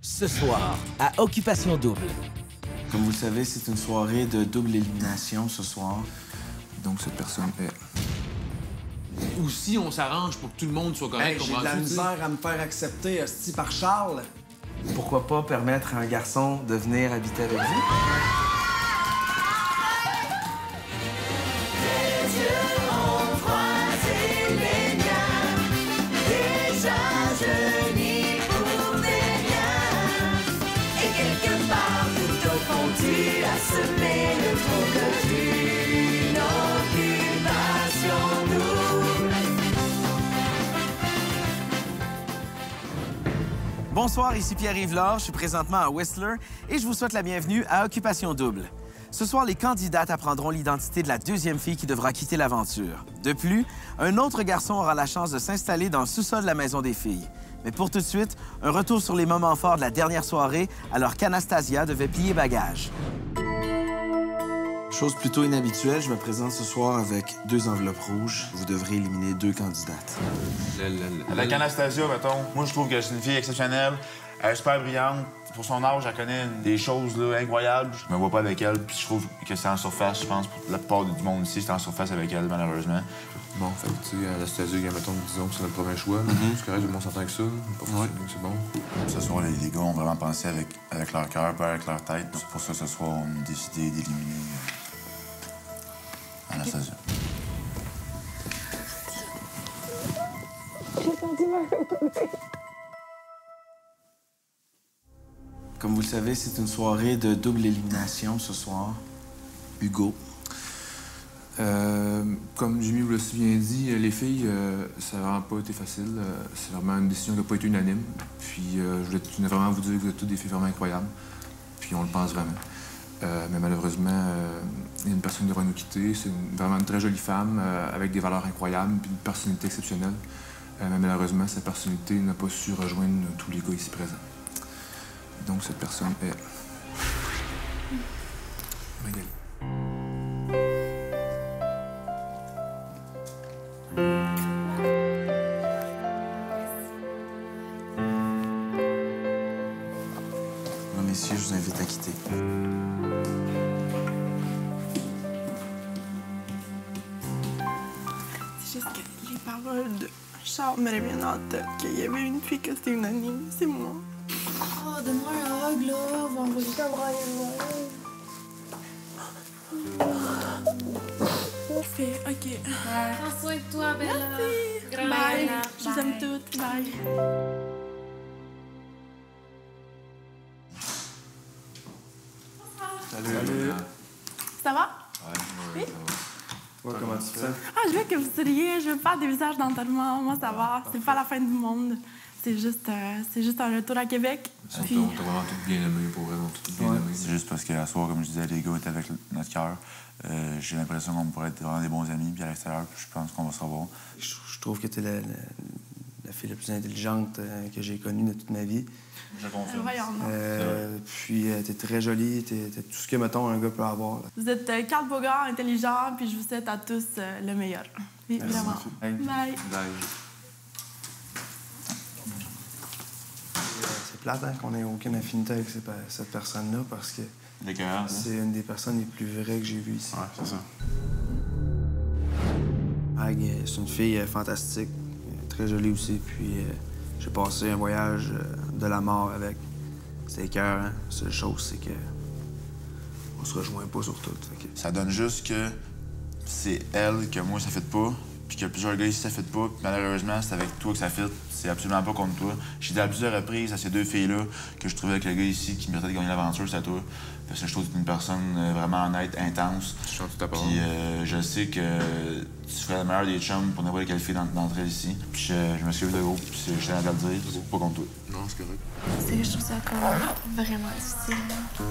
ce soir, à Occupation Double. Comme vous le savez, c'est une soirée de double élimination ce soir. Donc, cette personne est... Ou si on s'arrange pour que tout le monde soit correct, J'ai de la misère à me faire accepter, hostie, par Charles. Pourquoi pas permettre à un garçon de venir habiter avec vous? Bonsoir, ici Pierre-Yves Laure, je suis présentement à Whistler et je vous souhaite la bienvenue à Occupation Double. Ce soir, les candidates apprendront l'identité de la deuxième fille qui devra quitter l'aventure. De plus, un autre garçon aura la chance de s'installer dans le sous-sol de la maison des filles. Mais pour tout de suite, un retour sur les moments forts de la dernière soirée alors qu'Anastasia devait plier bagage. Chose plutôt inhabituelle, je me présente ce soir avec 2 enveloppes rouges. Vous devrez éliminer 2 candidates. Avec Anastasia, mettons, moi, je trouve que c'est une fille exceptionnelle. Elle est super brillante. Pour son âge, elle connaît des choses là, incroyables. Je me vois pas avec elle, puis je trouve que c'est en surface. Je pense pour la plupart du monde ici, c'est en surface avec elle, malheureusement. Bon, fait que, tu sais, Anastasia, mettons, disons que c'est notre premier choix. C'est correct, tout le monde s'entend avec ça. C'est bon. Ce soir, les gars ont vraiment pensé avec leur cœur, pas avec leur tête. C'est pour ça que ce soir, on a décidé d'éliminer Anastasia. Comme vous le savez, c'est une soirée de double élimination ce soir. Hugo. Comme Jimmy vous l'a si bien dit, les filles, ça n'a vraiment pas été facile. C'est vraiment une décision qui n'a pas été unanime. Puis je voulais vraiment vous dire que vous êtes toutes des filles vraiment incroyables. Puis on le pense vraiment. Mais malheureusement, il y a une personne qui devra nous quitter. C'est vraiment une très jolie femme avec des valeurs incroyables puis une personnalité exceptionnelle. Mais malheureusement, cette personnalité n'a pas su rejoindre tous les gars ici présents. Donc cette personne est... Magali. Bon, messieurs, je vous invite à quitter. C'est juste que les paroles de Charles me reviennent en tête qu'il y avait une fille que c'était unanime, c'est moi. Oh, donne-moi un hug, là. On va envoyer ta braille. Fait, OK. Prends soin de toi, Bella. Merci. Bye. Je vous aime toutes. Bye. Salut. Ça va? Oui? Ouais, comment tu fais? Ah, je veux que vous souriez. Je veux faire des visages d'enterrement. Moi, ça va. C'est pas la fin du monde. C'est juste un retour à Québec. Puis... On t'a vraiment tout bien aimé, pour vraiment tout bien aimé. C'est juste parce qu'à soir, comme je disais, les gars étaient avec notre cœur. J'ai l'impression qu'on pourrait être vraiment des bons amis. Puis à l'extérieur, je pense qu'on va se revoir. Je trouve que t'es la fille la plus intelligente que j'ai connue de toute ma vie. Je confirme. Puis t'es très jolie, t'es tout ce que, mettons, un gars peut avoir. Là. Vous êtes Carl Bogart, intelligent, puis je vous souhaite à tous le meilleur. Oui, Merci. vraiment. Bye. C'est plate hein, qu'on ait aucune affinité avec cette personne-là parce que c'est une des personnes les plus vraies que j'ai vues ici. Ouais, c'est ça. Ag, c'est une fille fantastique, très jolie aussi. Puis j'ai passé un voyage de la mort avec. C'était écœurant. La seule chose, c'est que on se rejoint pas sur tout. Que... Ça donne juste que c'est elle que moi, ça fait pas. Puis qu'il y a plusieurs gars ici, ça fait pas. Puis malheureusement, c'est avec toi que ça fait. C'est absolument pas contre toi. J'ai dit à plusieurs reprises à ces 2 filles-là que je trouvais avec le gars ici qui méritait de gagner l'aventure, c'est à toi. Parce que je trouve que tu es une personne vraiment honnête, intense. Je chante tout à parole. Puis je sais que tu ferais le meilleur des chums pour n'importe quelle fille d'entrer ici. Puis je m'excuse de gros, puis je tiens à te le dire, c'est pas contre toi. Non, c'est correct. C'est que je trouve ça comme vraiment difficile. Non,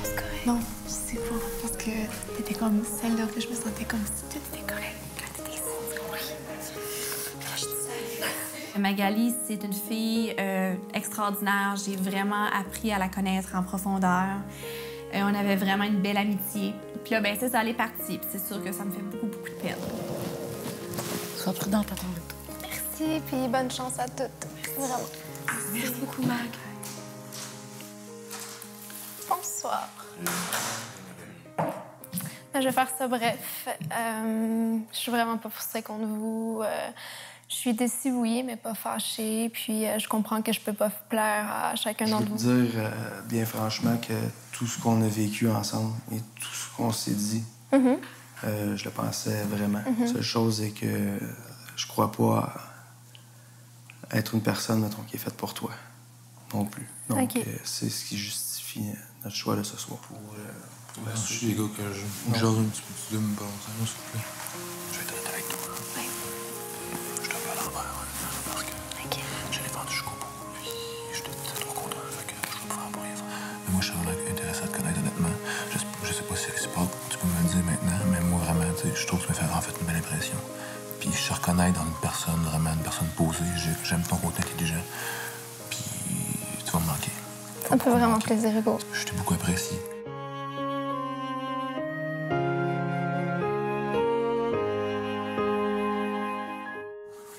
c'est correct. Non, je sais pas. Parce que t'étais comme celle-là que je me sentais comme si tout était correct. Quand t'étais ici, oui. Là, je disais... Magali, c'est une fille extraordinaire. J'ai vraiment appris à la connaître en profondeur. On avait vraiment une belle amitié. Puis là, ben ça, elle est partie. Puis c'est sûr que ça me fait beaucoup, beaucoup de peine. Sois prudente à ton retour. Merci, puis bonne chance à toutes. Vraiment. Merci beaucoup, Mag. Bonsoir. Je vais faire ça bref. Je suis vraiment pas frustrée contre vous. Je suis déçue, oui, mais pas fâchée. Puis je comprends que je peux pas plaire à chacun d'entre vous. Je veux te dire, bien franchement, que tout ce qu'on a vécu ensemble et tout ce qu'on s'est dit, je le pensais vraiment. La seule chose est que je crois pas être une personne, mettons, qui est faite pour toi non plus. Donc, c'est ce qui justifie notre choix de ce soir. Merci, les gars, que je genre un petit peu de me balancer, s'il vous plaît. Je vais être honnête avec toi. Oui. Je te fais à l'envers, parce que je l'ai vendu jusqu'au bout, puis j'étais trop content, fait que je veux pas en mourir. Mais moi, je suis vraiment intéressé à te connaître, honnêtement. Je sais pas si c'est réciproque, tu peux me le dire maintenant, mais moi, vraiment, je trouve que tu me fais en fait une belle impression. Puis je te reconnais dans une personne, vraiment une personne posée. J'aime ton côté intelligent. Puis tu vas me manquer. Ça me fait vraiment plaisir, Hugo. Je t'ai beaucoup apprécié.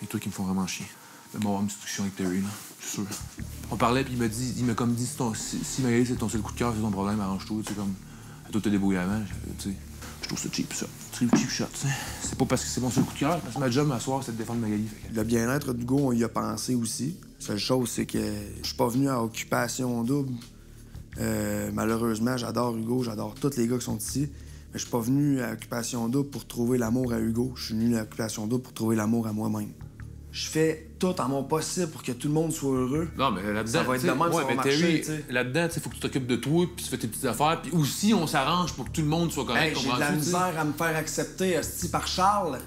Les trucs qui me font vraiment chier. Je vais avoir une discussion avec Terry, là. Je suis sûr. On parlait, puis il m'a comme dit si Maëlys, c'est ton seul coup de cœur, c'est ton problème, arrange-toi. Tu sais, comme. Toi, te débrouiller avant. Tu sais. Je trouve ça cheap, ça. Cheap shot, tu sais. C'est pas parce que c'est mon seul coup de cœur, parce que ma job, ma soir, c'est de défendre Magali. Le bien-être d'Hugo, on y a pensé aussi. La seule chose, c'est que je suis pas venu à Occupation Double. Malheureusement, j'adore Hugo, j'adore tous les gars qui sont ici. Mais je suis pas venu à Occupation Double pour trouver l'amour à Hugo. Je suis venu à Occupation Double pour trouver l'amour à moi-même. Je fais tout en mon possible pour que tout le monde soit heureux. Non, mais là-dedans, ça va être de même, ça va marcher, tu sais. Là-dedans, il faut que tu t'occupes de toi, puis tu fais tes petites affaires, puis aussi, on s'arrange pour que tout le monde soit correct. Hey, j'ai de la misère à me faire accepter hostie, par Charles.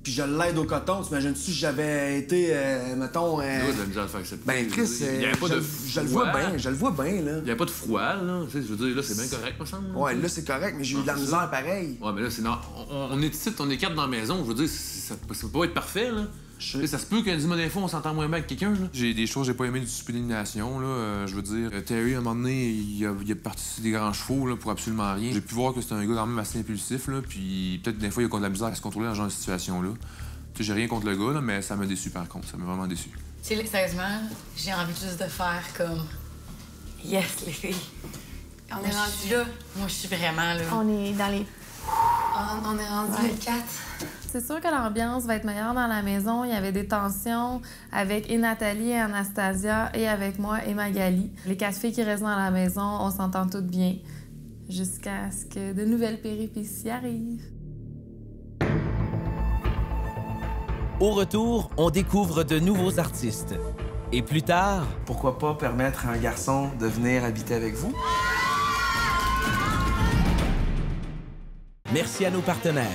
Puis je l'aide au coton. T'imagines-tu si j'avais été, mettons... de la misère à te faire accepter. Ben, Chris, il y avait pas de je le vois bien, je le vois bien, là. Il n'y a pas de froid, là. Tu sais, je veux dire, là, c'est bien correct, me semble. Ouais, là, c'est correct, mais j'ai eu de la misère pareil. Ouais, mais là, c'est... On est ici, on est quatre dans la maison. Je veux dire, ça peut pas être parfait, là. Ça se peut qu'à 10 minutes d'infos, on s'entend moins bien avec quelqu'un, là. J'ai des choses que j'ai pas aimé du souper d'élimination, là. Je veux dire, Terry, à un moment donné, il a parti des grands chevaux, là, pour absolument rien. J'ai pu voir que c'était un gars quand même assez impulsif, là. Puis peut-être des fois, il a de la misère à se contrôler dans ce genre de situation-là. Tu sais, j'ai rien contre le gars, là, mais ça m'a déçu, par contre. Ça m'a vraiment déçu. Tu sais, sérieusement, j'ai envie juste de faire comme... Yes, les filles. On est rendu là. Moi, je suis vraiment là. On est dans les... On est rendu le 4. C'est sûr que l'ambiance va être meilleure dans la maison. Il y avait des tensions avec et Nathalie et Anastasia et avec moi et Magali. Les 4 filles qui restent dans la maison, on s'entend toutes bien. Jusqu'à ce que de nouvelles péripéties arrivent. Au retour, on découvre de nouveaux artistes. Et plus tard... Pourquoi pas permettre à un garçon de venir habiter avec vous? Merci à nos partenaires.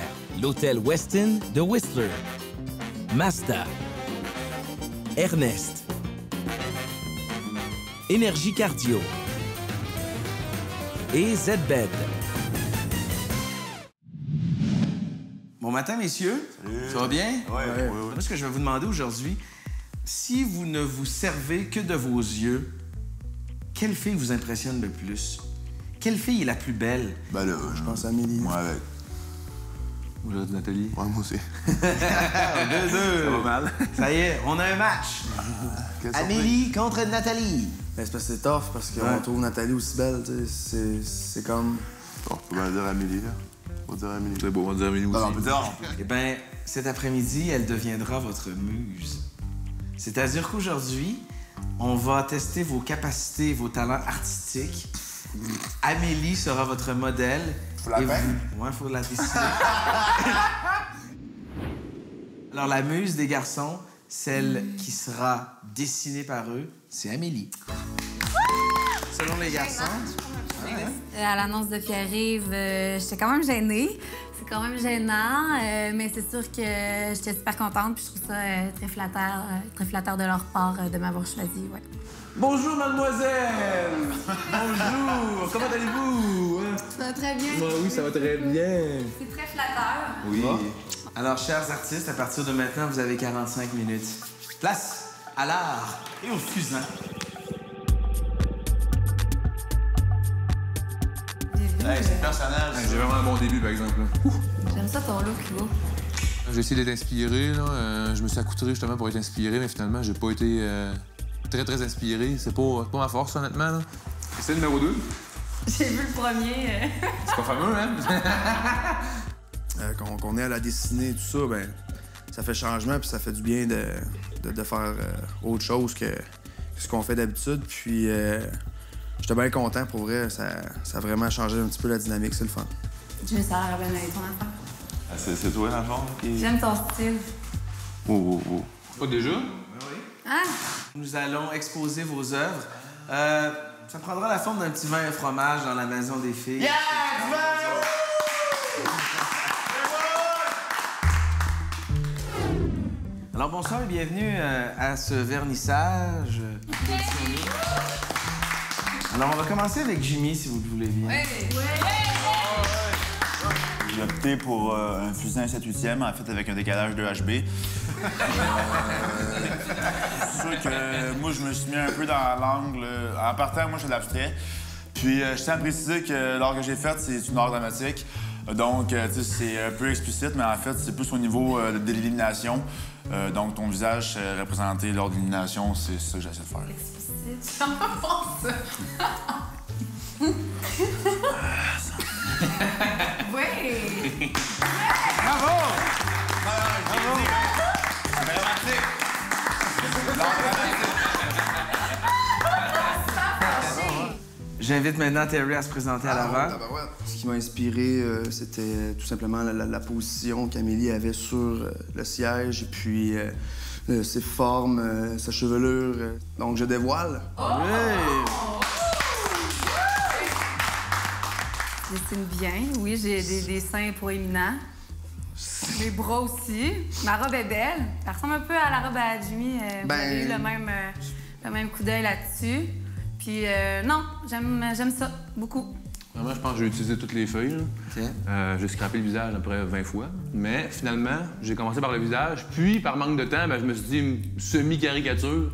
L'hôtel Westin de Whistler. Mazda. Ernest. Énergie Cardio. Et ZBed. Bon matin, messieurs. Salut. Ça va bien? Ouais. Moi, ce que je vais vous demander aujourd'hui, si vous ne vous servez que de vos yeux, quelle fille vous impressionne le plus? Quelle fille est la plus belle? Ben là, Je pense à Amélie. moi avec. Moi, j'aurais dit Nathalie. Ouais, moi aussi. 2-2. Ça va mal. Ça y est, on a un match. Amélie contre Nathalie. Ben, c'est parce que c'est tough, parce qu'on Ouais. trouve Nathalie aussi belle, tu sais. C'est comme... Bon, on peut bien dire Amélie, là. On va dire Amélie. C'est beau, on va dire Amélie aussi. Non, on peut dire. Eh bien, cet après-midi, elle deviendra votre muse. C'est-à-dire qu'aujourd'hui, on va tester vos capacités, vos talents artistiques. Amélie sera votre modèle. Faut la faire? Ouais, faut la dessiner. Alors, la muse des garçons, celle qui sera dessinée par eux, c'est Amélie. Selon les garçons. À l'annonce de Pierre-Yves, j'étais quand même gênée. C'est quand même gênant, mais c'est sûr que j'étais super contente puis je trouve ça très flatteur de leur part de m'avoir choisi. Ouais. Bonjour, mademoiselle! Bonjour! Comment allez-vous? Ça va très bien. Oui, ça va très bien. C'est très flatteur. Oui. Alors, chers artistes, à partir de maintenant, vous avez 45 minutes. Place à l'art et au fusain. Hey, c'est le personnage. J'ai vraiment un bon début, par exemple. Là. J'aime ça ton look, Hugo. J'ai essayé d'être inspiré, là. Je me suis accoutré justement pour être inspiré, mais finalement, j'ai pas été très inspiré. C'est pas ma force, honnêtement, là. C'est le numéro 2. J'ai vu le premier. C'est pas fameux, hein? Qu'on est à la dessinée et tout ça, ben ça fait changement puis ça fait du bien de faire autre chose que ce qu'on fait d'habitude. Puis j'étais bien content, pour vrai. Ça a vraiment changé un petit peu la dynamique, c'est le fun. Jimmy, ça a l'air bien avec ton affaire. C'est toi, dans le fond, qui... J'aime ton style. Oh. Pas déjà? Oui. Ah! Nous allons exposer vos œuvres. Ça prendra la forme d'un petit vin et fromage dans la maison des filles. Yeah! Alors, bonsoir et bienvenue à ce vernissage. Alors, on va commencer avec Jimmy, si vous le voulez bien. J'ai opté pour un fusain 7/8e, en fait, avec un décalage de HB. C'est sûr que moi, je me suis mis un peu dans l'angle. En partant, moi, je fais de l'abstrait. Puis, je tiens à préciser que l'art que j'ai fait, c'est une art dramatique. Donc, tu sais, c'est un peu explicite, mais en fait, c'est plus au niveau de l'élimination. Donc, ton visage représenté lors de l'élimination, c'est ça que j'essaie de faire. Explicite? J'en pense ça. Oui! Bravo! Bravo! C'est dramatique! J'invite maintenant Terry à se présenter à l'avant. Ce qui m'a inspiré, c'était tout simplement la position qu'Amélie avait sur le siège et puis ses formes, sa chevelure. Donc, je dévoile. Je dessine bien. Oui, j'ai des seins proéminents. Les bras aussi. Ma robe est belle. Elle ressemble un peu à la robe à Jimmy. Vous avez eu le même coup d'œil là-dessus. Puis non, j'aime ça beaucoup. Vraiment, je pense que j'ai utilisé toutes les feuilles. J'ai scrappé le visage après 20 fois. Mais finalement, j'ai commencé par le visage. Puis, par manque de temps, je me suis dit une semi-caricature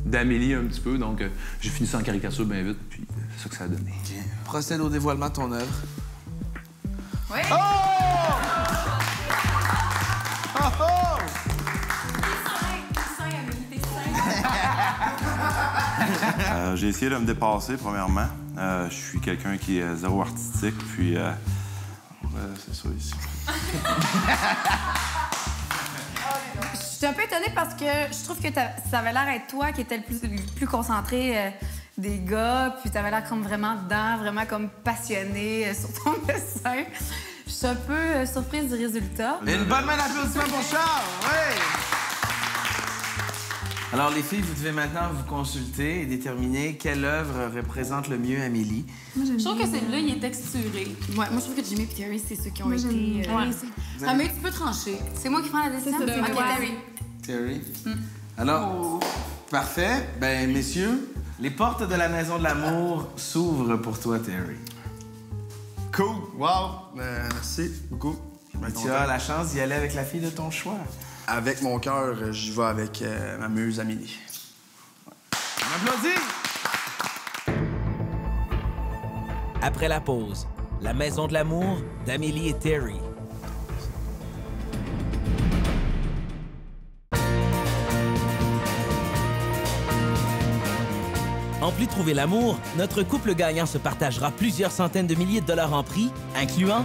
d'Amélie un petit peu. Donc, j'ai fini ça en caricature bien vite. Puis, c'est ça que ça a donné. Procède au dévoilement de ton œuvre. Oui! Oh! Oh! Oh! J'ai essayé de me dépasser, premièrement. Je suis quelqu'un qui est zéro artistique, puis... c'est ça, ici. Je suis un peu étonnée parce que je trouve que ça avait l'air être toi qui étais le plus concentré des gars, puis t'avais l'air comme vraiment dedans, vraiment comme passionné sur ton dessin. Je suis un peu surprise du résultat. Une bonne main d'applaudissement pour Charles! Oui! Alors, les filles, vous devez maintenant vous consulter et déterminer quelle œuvre représente le mieux Amélie. Je trouve que celui-là, il est texturé. Ouais, moi, je trouve que Jimmy et Terry, c'est ceux qui ont été... Ouais. mais tu peux trancher. C'est moi qui prends la décision? C'est ça. OK, Terry. Terry? Alors, parfait. Ben, messieurs, les portes de la Maison de l'Amour s'ouvrent pour toi, Terry. Cool! Wow! Merci beaucoup. Tu as la chance d'y aller avec la fille de ton choix. Avec mon cœur, j'y vais avec ma muse Amélie. On applaudit! Après la pause, la Maison de l'amour d'Amélie et Terry. En plus de trouver l'amour, notre couple gagnant se partagera plusieurs centaines de milliers de dollars en prix, incluant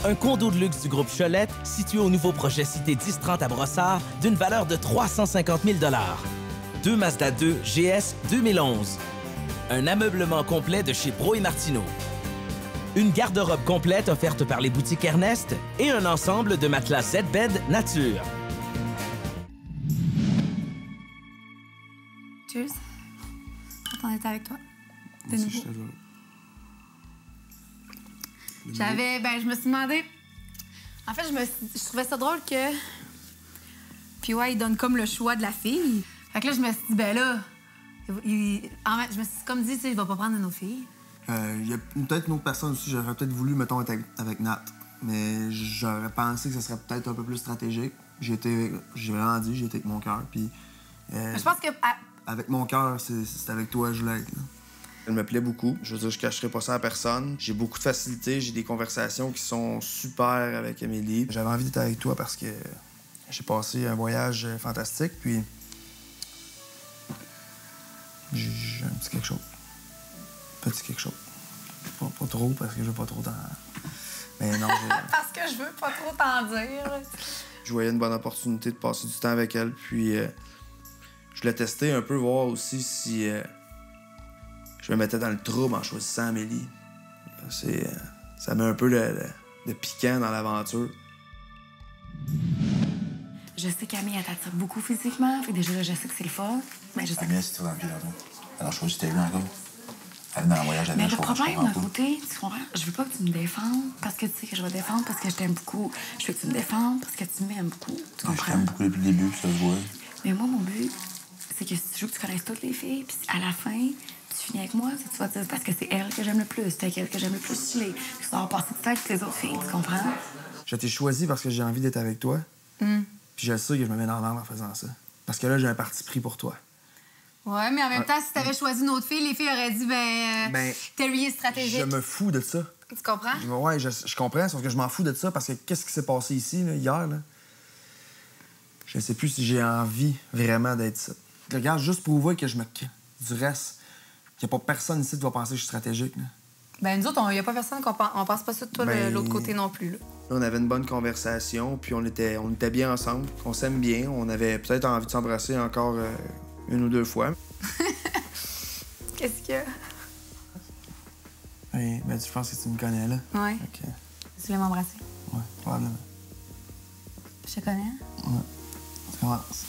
un condo de luxe du groupe Cholette situé au nouveau projet Cité 1030 à Brossard d'une valeur de 350 000 $. 2 Mazda 2 GS 2011. Un ameublement complet de chez Bro et Martineau. Une garde-robe complète offerte par les boutiques Ernest et un ensemble de matelas Z-Bed Nature. Cheers. On est avec toi. De nouveau. Je me suis demandé... En fait, je trouvais ça drôle que... Puis ouais, il donne comme le choix de la fille. Fait que là, je me suis dit, ben là... je me suis comme dit, tu sais, il va pas prendre de nos filles. Il y a peut-être une autre personne aussi, j'aurais peut-être voulu, mettons, être avec Nat. Mais j'aurais pensé que ça serait peut-être un peu plus stratégique. J'ai vraiment dit, j'ai été avec mon cœur, puis... Je pense que... Avec mon cœur, c'est avec toi, je voulais être, là. Elle me plaît beaucoup. Je veux dire, je cacherai pas ça à personne. J'ai beaucoup de facilité. J'ai des conversations qui sont super avec Amélie. J'avais envie d'être avec toi parce que j'ai passé un voyage fantastique, puis j'ai un petit quelque chose. T'as dit quelque chose? Pas trop, parce que je veux pas trop t'en... Mais non, Parce que je veux pas trop t'en dire. Je voyais une bonne opportunité de passer du temps avec elle, puis je voulais tester un peu, voir aussi si je me mettais dans le trouble en choisissant Amélie. Ça met un peu de piquant dans l'aventure. Je sais qu'Amy, elle t'attire beaucoup physiquement, fait que déjà, je sais que c'est le fun. Mais je sais Amie, c'est dans le pied là-bas. Alors, je choisis Terry encore. Elle est dans un voyage avec mais le problème, d'un côté, tu comprends? Je veux pas que tu me défendes parce que tu sais que je vais te défendre, parce que je t'aime beaucoup. Je veux que tu me défendes parce que tu m'aimes beaucoup. Tu comprends? Je t'aime beaucoup depuis le début, puis ça se voit. Mais moi, mon but, c'est que si tu veux que tu connaisses toutes les filles, puis à la fin, tu finis avec moi, c'est que tu vas te dire parce que c'est elle que j'aime le plus, c'est avec elle que j'aime le plus chiller. Puis tu vas passer du temps avec les autres filles, tu comprends? Je t'ai choisi parce que j'ai envie d'être avec toi. Puis je sais que je me mets dans l'ordre en faisant ça. Parce que là, j'ai un parti pris pour toi. Ouais, mais en même temps, si t'avais choisi une autre fille, les filles auraient dit, Terry est stratégique. Je me fous de ça. Tu comprends? Ouais, je comprends, sauf que je m'en fous de ça parce que qu'est-ce qui s'est passé ici, là, hier, là? Je sais plus si j'ai envie vraiment d'être ça. Regarde, juste pour voir que je me crée. Du reste, il n'y a pas personne ici qui va penser que je suis stratégique, là. Ben, nous autres, il n'y a pas personne qu'on pense pas ça de toi de l'autre côté non plus, là. Là, on avait une bonne conversation, puis on était bien ensemble, on s'aime bien, on avait peut-être envie de s'embrasser encore une ou deux fois. Qu'est-ce qu'il y a? Oui, ben je pense que tu me connais, là. Ouais. OK. Tu voulais m'embrasser? Ouais, probablement. Je te connais? Ouais. Ça commence.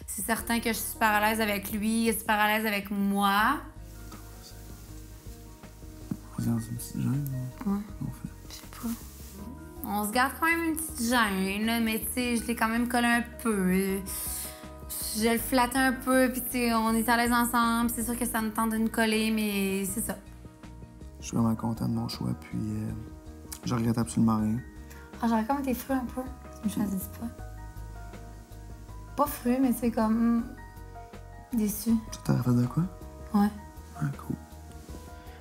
C'est certain que je suis super à l'aise avec lui, il est super à l'aise avec moi. Vous êtes dans une petite gêne, Ouais. Je sais pas. On se garde quand même une petite gêne, là, mais tu sais, je l'ai quand même collé un peu. Je le flattais un peu, puis tu sais, on est à l'aise ensemble. C'est sûr que ça me tente de nous coller, mais c'est ça. Je suis vraiment content de mon choix, puis je regrette absolument rien. Ah, j'aurais comme été fru un peu. Tu me choisisses pas. Pas fru, mais c'est comme... déçu. Ça t'aurait fait de quoi? Ouais. Ah, cool.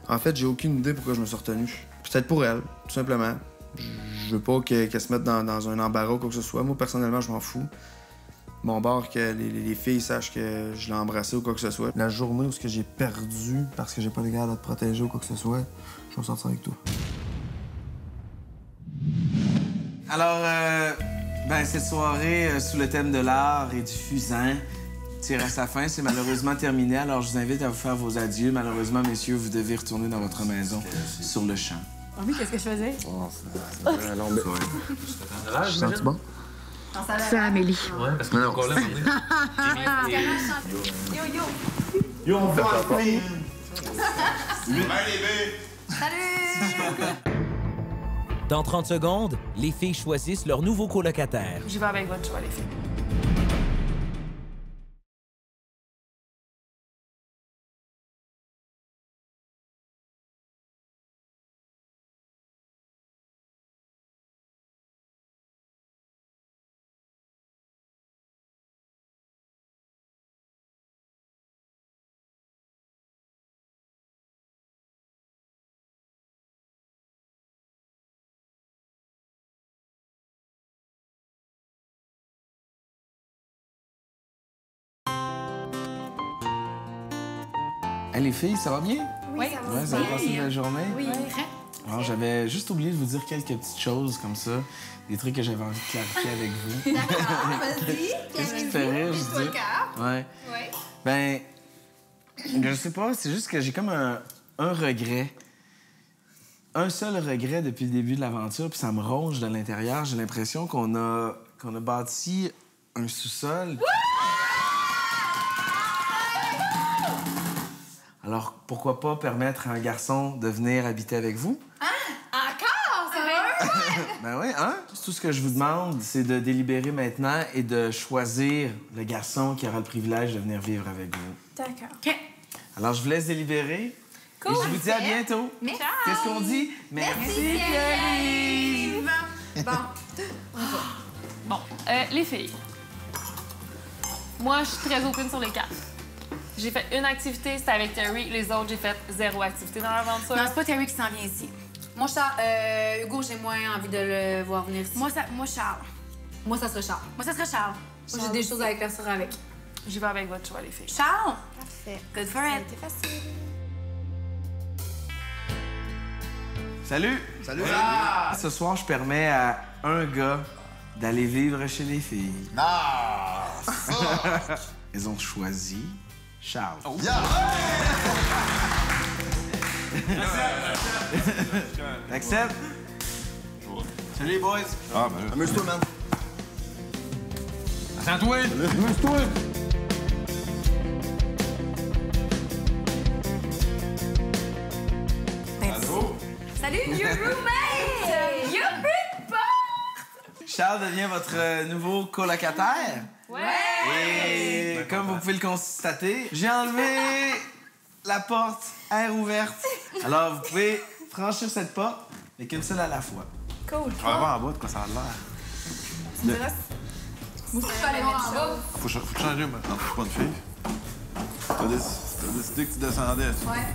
En fait, j'ai aucune idée pourquoi je me suis retenu. Peut-être pour elle, tout simplement. Je veux pas qu'elle se mette dans un embarras ou quoi que ce soit. Moi, personnellement, je m'en fous. Mon bord, que les filles sachent que je l'ai embrassé ou quoi que ce soit. La journée où j'ai perdu parce que j'ai pas les gars à te protéger ou quoi que ce soit, je vais sortir avec toi. Alors, cette soirée sous le thème de l'art et du fusain tire à sa fin. C'est malheureusement terminé. Alors, je vous invite à vous faire vos adieux. Malheureusement, messieurs, vous devez retourner dans votre maison sur le champ. Ah oui, qu'est-ce que je faisais? Oh, c'est long, mais... Je sens-tu bon? C'est Amélie. Ouais, parce qu'on est encore là, Yo, on va Salut! Dans 30 secondes, les filles choisissent leur nouveau colocataire. J'y vais avec votre choix, les filles. Hey, les filles, ça va bien? Oui, ça va. Ouais, vous avez passé une belle journée? Oui. Alors, j'avais juste oublié de vous dire quelques petites choses comme ça, des trucs que j'avais envie de clarifier avec vous. D'accord, vas-y. Qu'est-ce qui te fait rire, je dis? Ouais. Ouais. Ben, je sais pas, c'est juste que j'ai comme un regret. Un seul regret depuis le début de l'aventure, puis ça me ronge de l'intérieur. J'ai l'impression qu'on a bâti un sous-sol. Alors, pourquoi pas permettre à un garçon de venir habiter avec vous? Encore? Sérieux? Ben oui, hein? Tout ce que je vous demande, c'est de délibérer maintenant et de choisir le garçon qui aura le privilège de venir vivre avec vous. D'accord. OK. Alors, je vous laisse délibérer. Cool. Et je vous dis à bientôt. Merci. Qu'est-ce qu'on dit? Merci, Pierre-Yves! Bon, les filles. Moi, je suis très open sur les cartes. J'ai fait une activité, c'était avec Terry. Les autres, j'ai fait 0 activité dans l'aventure. Non, c'est pas Terry qui s'en vient ici. Moi, Hugo, j'ai moins envie de le voir venir ici. Moi, Charles. Moi, ça serait Charles. Moi, ça serait Charles. Moi, j'ai des choses à éclaircir avec. J'y vais avec votre choix, les filles. Charles? Parfait. Good for it. C'était facile. Salut! Salut! Ce soir, je permets à un gars d'aller vivre chez les filles. Ah! Fuck! Ils ont choisi Charles. Oh. Yeah! T'acceptes? Salut les boys! Ah, ben là. Amuse-toi, man. Attends-toi! Amuse-toi! Allô? Salut, your roommate! Your roommate! Charles devient votre nouveau colocataire. Ouais! Et comme vous pouvez le constater, j'ai enlevé la porte air ouverte. Alors, vous pouvez franchir cette porte, mais qu'une seule à la fois. Cool. On va voir en bas de quoi ça a l'air. Tu me diras si... Moi, je peux aller voir en bas. Faut changer, mais je suis pas une fille. T'as décidé que tu descendais. Ouais.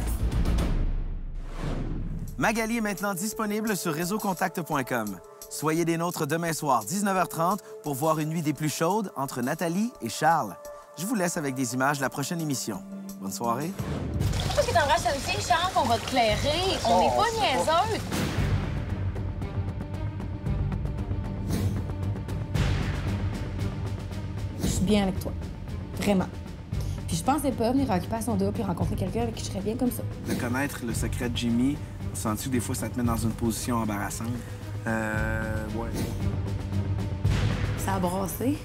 Magali est maintenant disponible sur réseaucontact.com. Soyez des nôtres demain soir, 19h30, pour voir une nuit des plus chaudes entre Nathalie et Charles. Je vous laisse avec des images de la prochaine émission. Bonne soirée. Parce que t'embrasses une fille, Charles, qu'on va te clairer. On n'est pas niaiseux. Je suis bien avec toi. Vraiment. Puis je pensais pas venir à Occupation Double puis rencontrer quelqu'un avec qui je serais bien comme ça. De connaître le secret de Jimmy, sens-tu que des fois ça te met dans une position embarrassante? Ouais. Ça a brassé.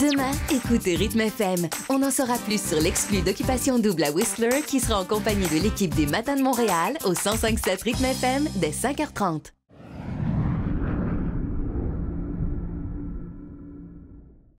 Demain, écoutez Rythme FM. On en saura plus sur l'exclu d'Occupation Double à Whistler qui sera en compagnie de l'équipe des Matins de Montréal au 105.7 Rythme FM dès 5h30.